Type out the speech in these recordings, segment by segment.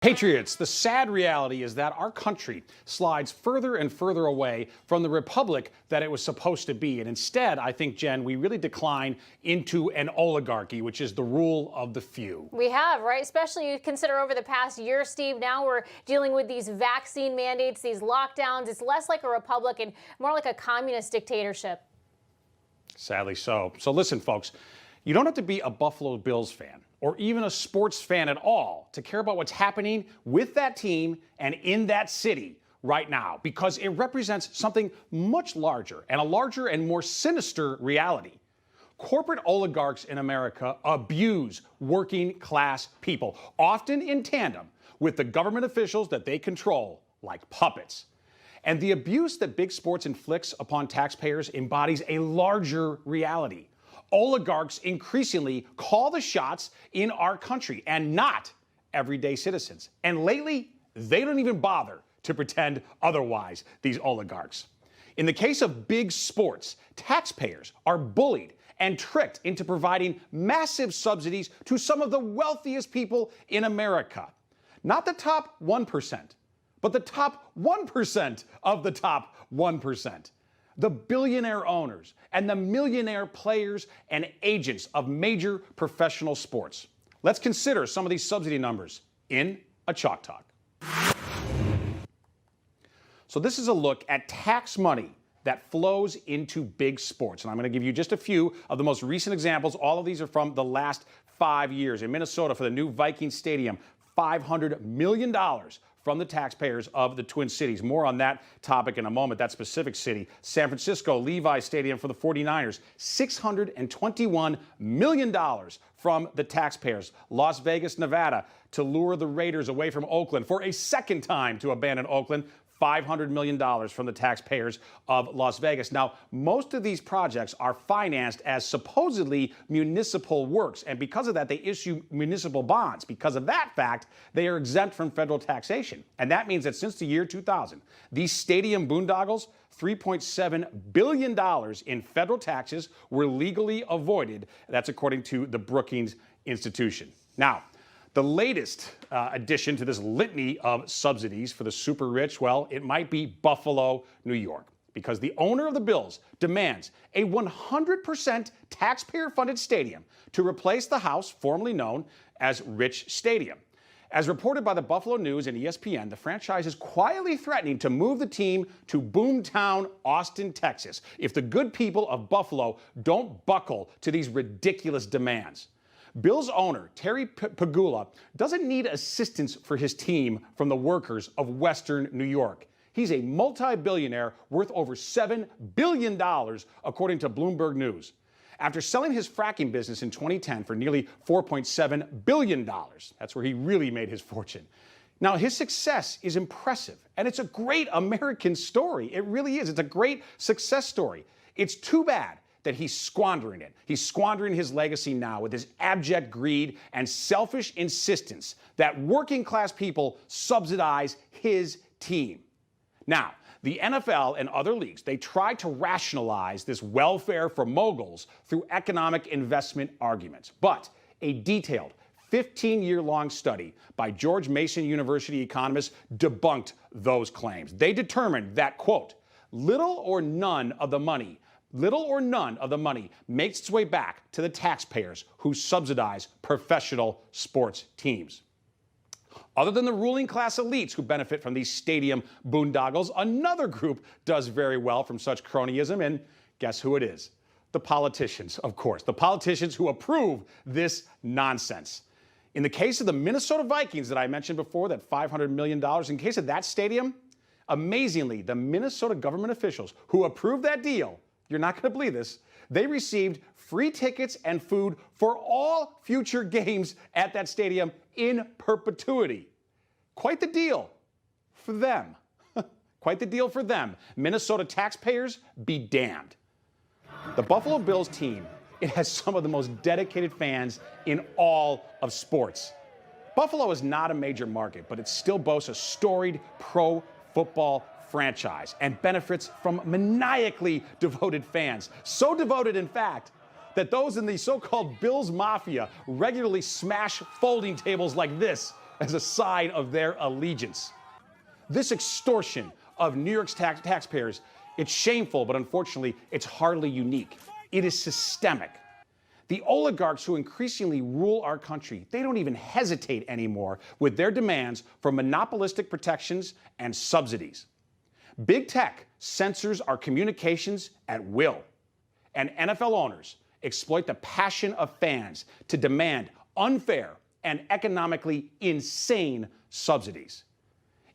Patriots, the sad reality is that our country slides further and further away from the republic that it was supposed to be. And instead, I think, Jen, we really decline into an oligarchy, which is the rule of the few. We have, right? Especially you consider over the past year, Steve, now we're dealing with these vaccine mandates, these lockdowns. It's less like a republic and more like a communist dictatorship. Sadly so. So listen, folks, you don't have to be a Buffalo Bills fan or even a sports fan at all to care about what's happening with that team and in that city right now, because it represents something much larger and more sinister reality. Corporate oligarchs in America abuse working class people, often in tandem with the government officials that they control like puppets. And the abuse that big sports inflicts upon taxpayers embodies a larger reality. Oligarchs increasingly call the shots in our country and not everyday citizens. And lately, they don't even bother to pretend otherwise, these oligarchs. In the case of big sports, taxpayers are bullied and tricked into providing massive subsidies to some of the wealthiest people in America. Not the top 1%, but the top 1% of the top 1%. The billionaire owners and the millionaire players and agents of major professional sports. Let's consider some of these subsidy numbers in a Chalk Talk. So this is a look at tax money that flows into big sports. And I'm going to give you just a few of the most recent examples. All of these are from the last 5 years. In Minnesota, for the new Viking Stadium, $500 million from the taxpayers of the Twin Cities. More on that topic in a moment, that specific city. San Francisco, Levi Stadium for the 49ers, $621 million from the taxpayers. Las Vegas, Nevada, to lure the Raiders away from Oakland for a second time to abandon Oakland. $500 million from the taxpayers of Las Vegas. Now, most of these projects are financed as supposedly municipal works, and because of that, they issue municipal bonds. Because of that fact, they are exempt from federal taxation. And that means that since the year 2000, these stadium boondoggles, $3.7 billion in federal taxes were legally avoided. That's according to the Brookings Institution. Now, the latest addition to this litany of subsidies for the super rich, well, it might be Buffalo, New York, because the owner of the Bills demands a 100% taxpayer-funded stadium to replace the house formerly known as Rich Stadium. As reported by the Buffalo News and ESPN, the franchise is quietly threatening to move the team to boomtown Austin, Texas, if the good people of Buffalo don't buckle to these ridiculous demands. Bills owner Terry Pegula doesn't need assistance for his team from the workers of Western New York. He's a multi-billionaire worth over $7 billion, according to Bloomberg News. After selling his fracking business in 2010 for nearly $4.7 billion, that's where he really made his fortune. Now, his success is impressive, and it's a great American story. It really is. It's a great success story. It's too bad that he's squandering it. He's squandering his legacy now with his abject greed and selfish insistence that working class people subsidize his team. Now, the NFL and other leagues, they try to rationalize this welfare for moguls through economic investment arguments. But a detailed 15-year-long study by George Mason University economists debunked those claims. They determined that, quote, little or none of the money makes its way back to the taxpayers who subsidize professional sports teams. Other than the ruling class elites who benefit from these stadium boondoggles, another group does very well from such cronyism, and guess who it is? The politicians, of course. The politicians who approve this nonsense. In the case of the Minnesota Vikings that I mentioned before, that $500 million, in case of that stadium, amazingly, the Minnesota government officials who approved that deal, you're not going to believe this, they received free tickets and food for all future games at that stadium in perpetuity. Quite the deal for them. Quite the deal for them. Minnesota taxpayers be damned. The Buffalo Bills team, it has some of the most dedicated fans in all of sports. Buffalo is not a major market, but it still boasts a storied pro football franchise and benefits from maniacally devoted fans. So devoted, in fact, that those in the so-called Bills Mafia regularly smash folding tables like this as a sign of their allegiance. This extortion of New York's taxpayers, it's shameful, but unfortunately, it's hardly unique. It is systemic. The oligarchs who increasingly rule our country, they don't even hesitate anymore with their demands for monopolistic protections and subsidies. Big tech censors our communications at will, and NFL owners exploit the passion of fans to demand unfair and economically insane subsidies.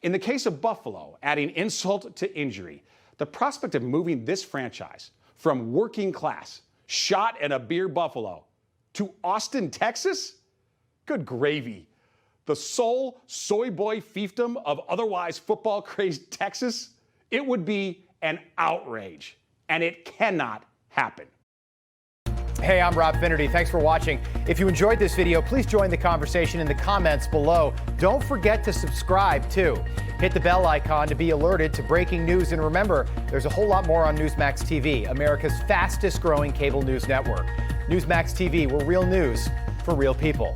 In the case of Buffalo, adding insult to injury, the prospect of moving this franchise from working class, shot in a beer Buffalo, to Austin, Texas? Good gravy. The sole soy boy fiefdom of otherwise football-crazed Texas? It would be an outrage, and it cannot happen. Hey, I'm Rob Finnerty. Thanks for watching. If you enjoyed this video, please join the conversation in the comments below. Don't forget to subscribe, too. Hit the bell icon to be alerted to breaking news. And remember, there's a whole lot more on Newsmax TV, America's fastest growing cable news network. Newsmax TV, we're real news for real people.